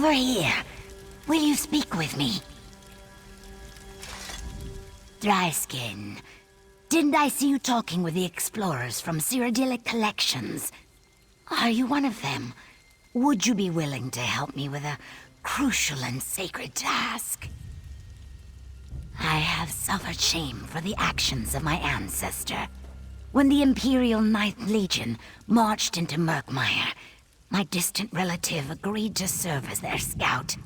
Over here. Will you speak with me? Dry skin. Didn't I see you talking with the explorers from Cyrodílic collections? Are you one of them? Would you be willing to help me with a crucial and sacred task? I have suffered shame for the actions of my ancestor. When the Imperial Ninth Legion marched into Murkmire, my distant relative agreed to serve as their scout.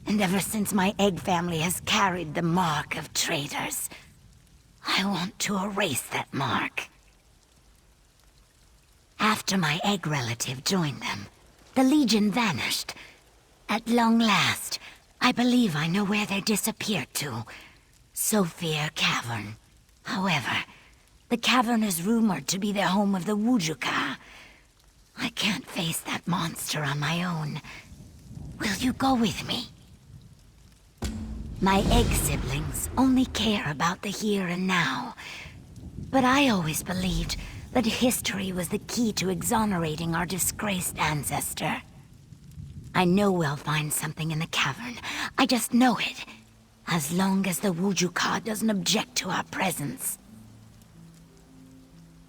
And ever since my egg family has carried the mark of traitors, I want to erase that mark. After my egg relative joined them, the Legion vanished. At long last, I believe I know where they disappeared to. Tsofeer Cavern. However, the cavern is rumored to be the home of the Wuju-Ka. I can't face that monster on my own. Will you go with me? My egg siblings only care about the here and now. But I always believed that history was the key to exonerating our disgraced ancestor. I know we'll find something in the cavern. I just know it. As long as the Wuju-Ka doesn't object to our presence.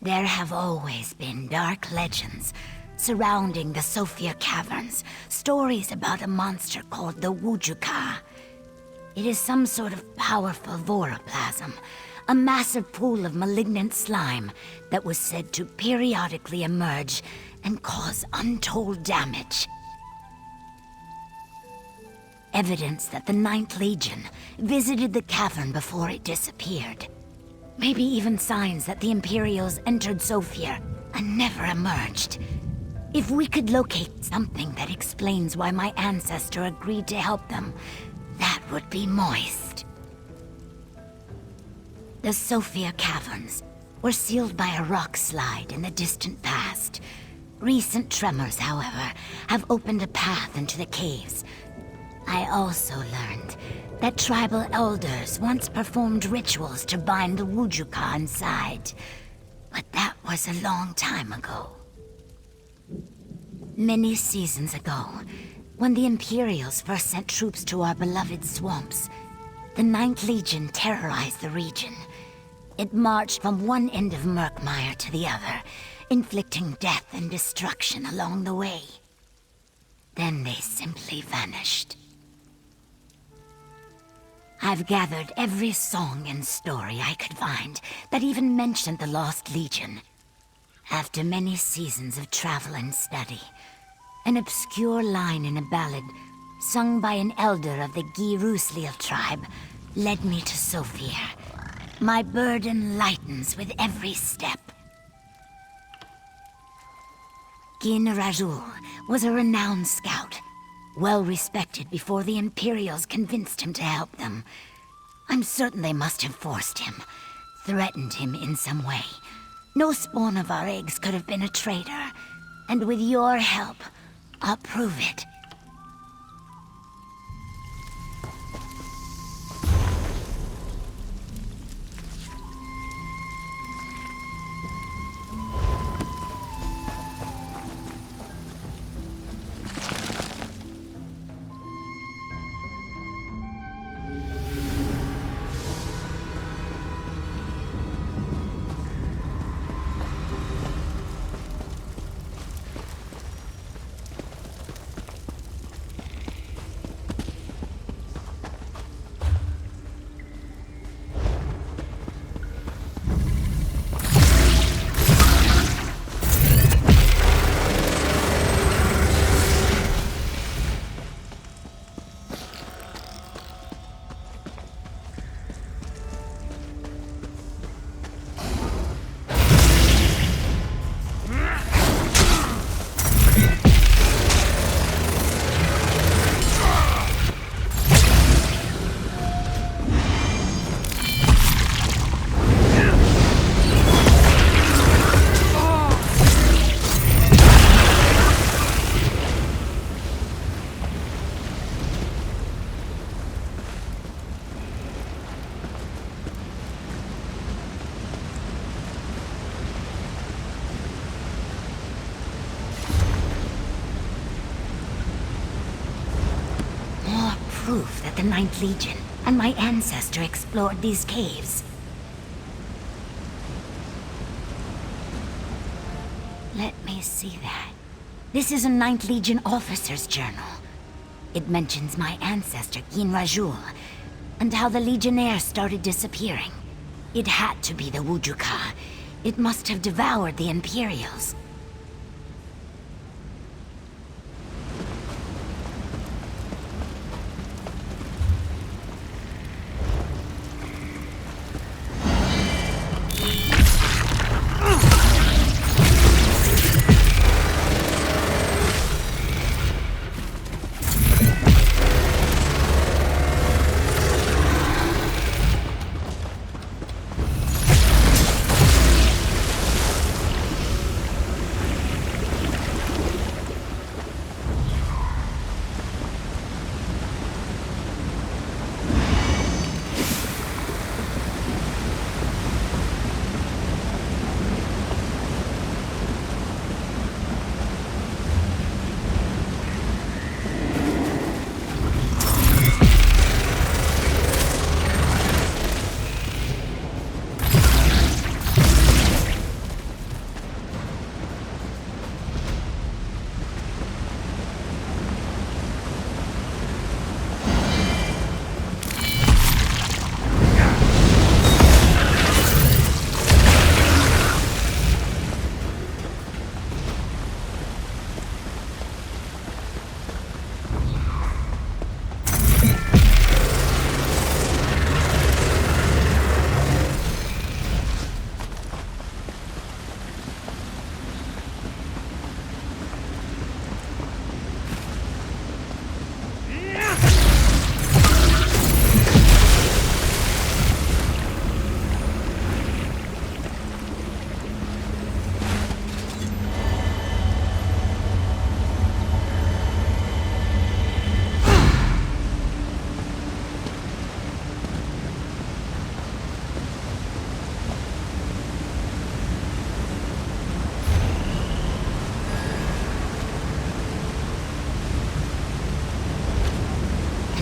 There have always been dark legends surrounding the Tsofeer Caverns. Stories about a monster called the Wuju-Ka. It is some sort of powerful voroplasm, a massive pool of malignant slime that was said to periodically emerge and cause untold damage. Evidence that the Ninth Legion visited the cavern before it disappeared. Maybe even signs that the Imperials entered Tsofeer and never emerged. If we could locate something that explains why my ancestor agreed to help them, that would be moist. The Tsofeer Caverns were sealed by a rock slide in the distant past. Recent tremors, however, have opened a path into the caves. I also learned that tribal elders once performed rituals to bind the Wuju-Ka inside. But that was a long time ago. Many seasons ago, when the Imperials first sent troops to our beloved swamps, the Ninth Legion terrorized the region. It marched from one end of Murkmire to the other, inflicting death and destruction along the way. Then they simply vanished. I've gathered every song and story I could find that even mentioned the Lost Legion. After many seasons of travel and study, an obscure line in a ballad sung by an elder of the Gi-Rusliel tribe led me to Tsofeer. My burden lightens with every step. Gin Rajul was a renowned scout, well respected before the Imperials convinced him to help them. I'm certain they must have forced him, threatened him in some way. No spawn of our eggs could have been a traitor, and with your help, I'll prove it. proof that the Ninth Legion and my ancestor explored these caves. Let me see that. This is a Ninth Legion officer's journal. It mentions my ancestor, Yin Rajul, and how the Legionnaires started disappearing. It had to be the Wuju-Ka. It must have devoured the Imperials.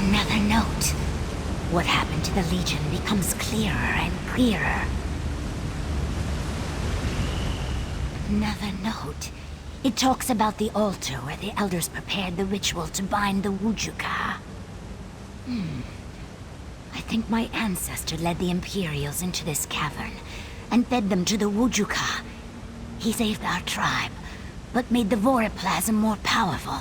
Another note. What happened to the Legion becomes clearer and clearer. Another note. It talks about the altar where the elders prepared the ritual to bind the Wuju-Ka. I think my ancestor led the Imperials into this cavern and fed them to the Wuju-Ka. He saved our tribe, but made the Voraplasm more powerful.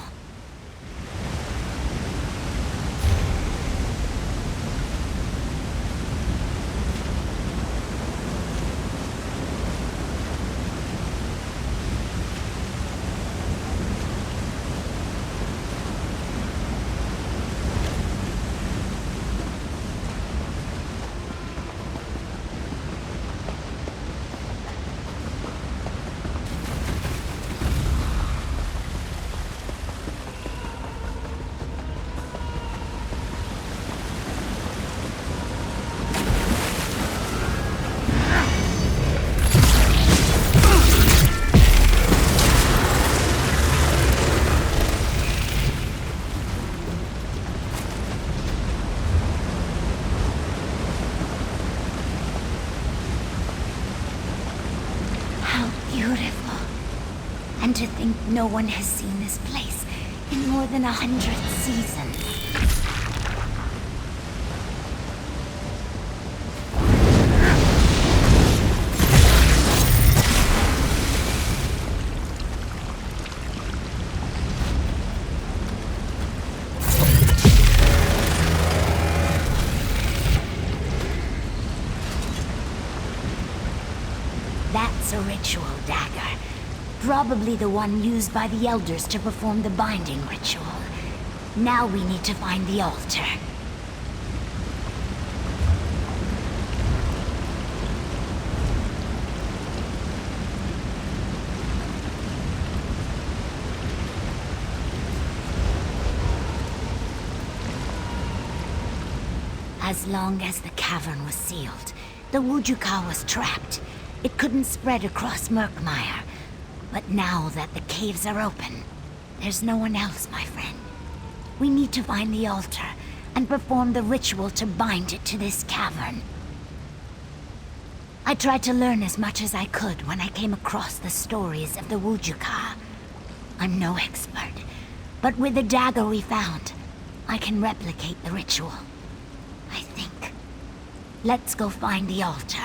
And to think no one has seen this place in more than 100 seasons. That's a ritual dagger. Probably the one used by the elders to perform the binding ritual. Now we need to find the altar. As long as the cavern was sealed, the Wuju-Ka was trapped. It couldn't spread across Murkmire. But now that the caves are open, there's no one else, my friend. We need to find the altar and perform the ritual to bind it to this cavern. I tried to learn as much as I could when I came across the stories of the Wuju-Ka. I'm no expert, but with the dagger we found, I can replicate the ritual. I think. Let's go find the altar.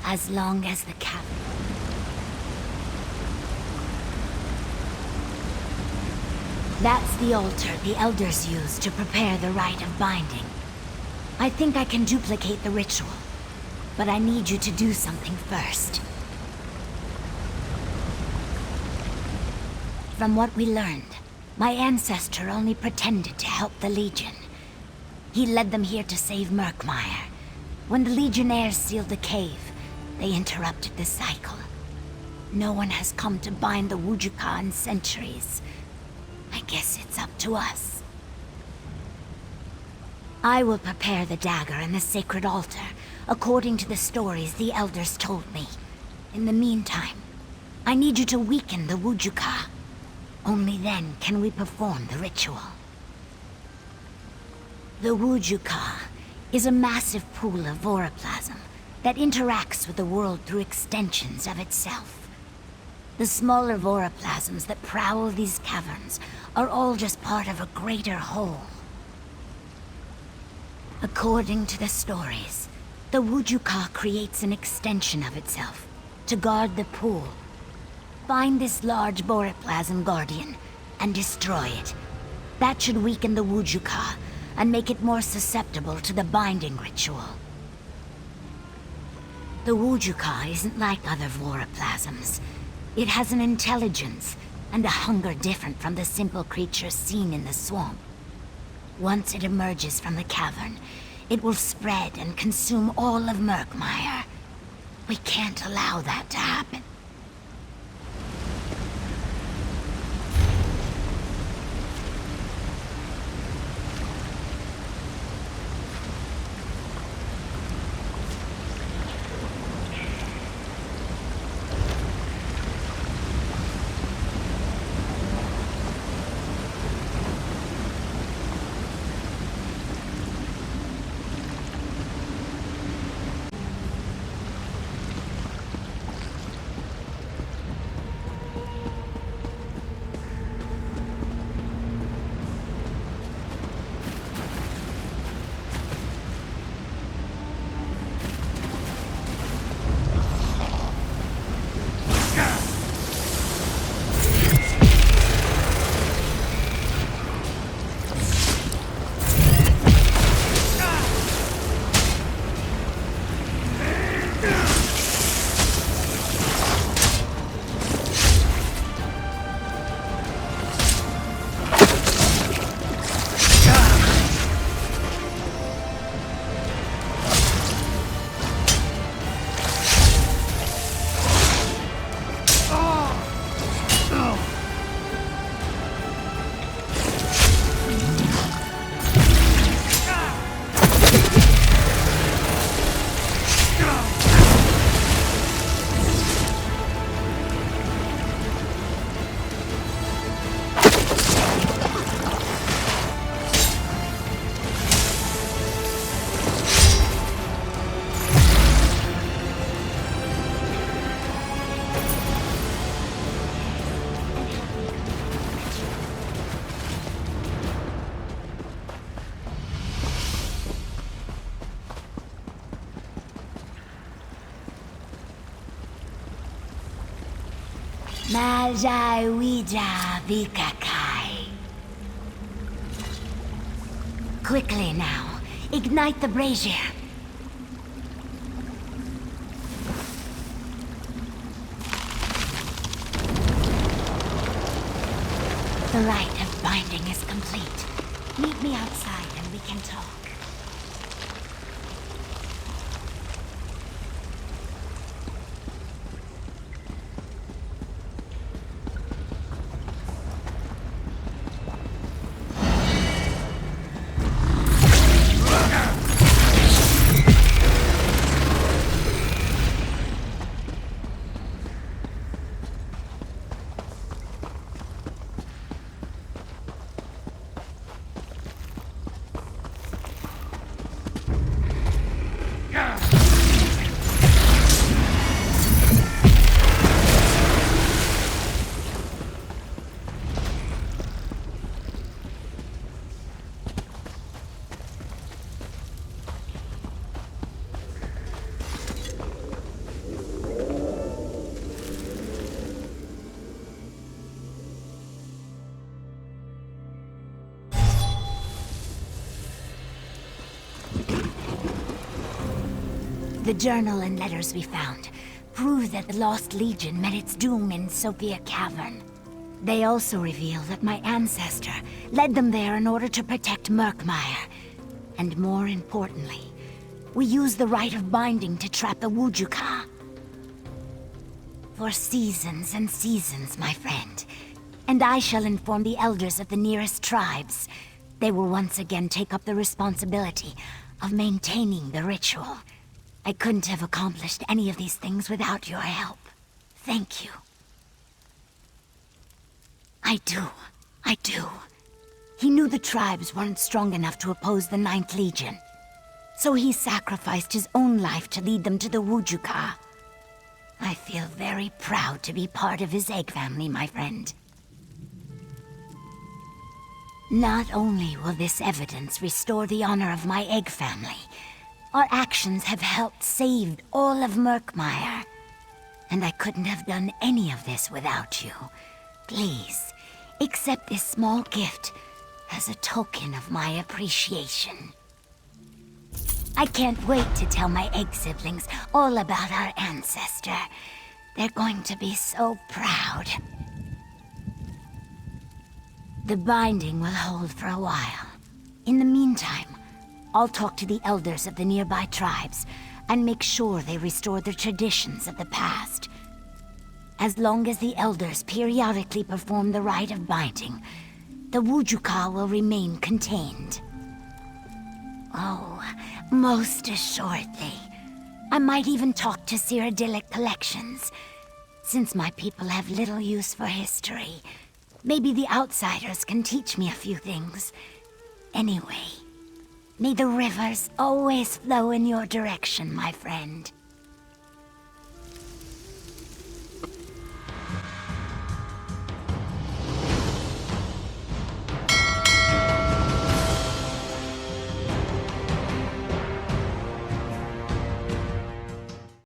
As long as the cavern... That's the altar the elders use to prepare the rite of binding. I think I can duplicate the ritual, but I need you to do something first. From what we learned, my ancestor only pretended to help the Legion. He led them here to save Murkmire. When the Legionnaires sealed the cave, they interrupted the cycle. No one has come to bind the Wuju-Ka in centuries. I guess it's up to us. I will prepare the dagger and the sacred altar, according to the stories the elders told me. In the meantime, I need you to weaken the Wuju-Ka. Only then can we perform the ritual. The Wuju-Ka is a massive pool of voroplasm that interacts with the world through extensions of itself. The smaller voroplasms that prowl these caverns are all just part of a greater whole. According to the stories, the Wuju-Ka creates an extension of itself to guard the pool. Find this large voroplasm guardian and destroy it. That should weaken the Wuju-Ka and make it more susceptible to the binding ritual. The Wuju-Ka isn't like other voroplasms. It has an intelligence and a hunger different from the simple creatures seen in the swamp. Once it emerges from the cavern, it will spread and consume all of Murkmire. We can't allow that to happen. Majai Wija Vikakai. Quickly now, ignite the brazier. The rite of binding is complete. Meet me outside and we can talk. The journal and letters we found prove that the Lost Legion met its doom in Tsofeer Cavern. They also reveal that my ancestor led them there in order to protect Murkmire. And more importantly, we used the rite of binding to trap the Wuju-Ka. For seasons and seasons, my friend. And I shall inform the elders of the nearest tribes. They will once again take up the responsibility of maintaining the ritual. I couldn't have accomplished any of these things without your help. Thank you. I do. He knew the tribes weren't strong enough to oppose the 9th Legion. So he sacrificed his own life to lead them to the Wuju-Ka. I feel very proud to be part of his egg family, my friend. Not only will this evidence restore the honor of my egg family, our actions have helped save all of Murkmire. And I couldn't have done any of this without you. Please, accept this small gift as a token of my appreciation. I can't wait to tell my egg siblings all about our ancestor. They're going to be so proud. The binding will hold for a while. In the meantime, I'll talk to the elders of the nearby tribes and make sure they restore the traditions of the past. As long as the elders periodically perform the rite of binding, the Wuju-Ka will remain contained. Oh, most assuredly. I might even talk to Cyrodílic collections. Since my people have little use for history, maybe the outsiders can teach me a few things. Anyway, may the rivers always flow in your direction, my friend.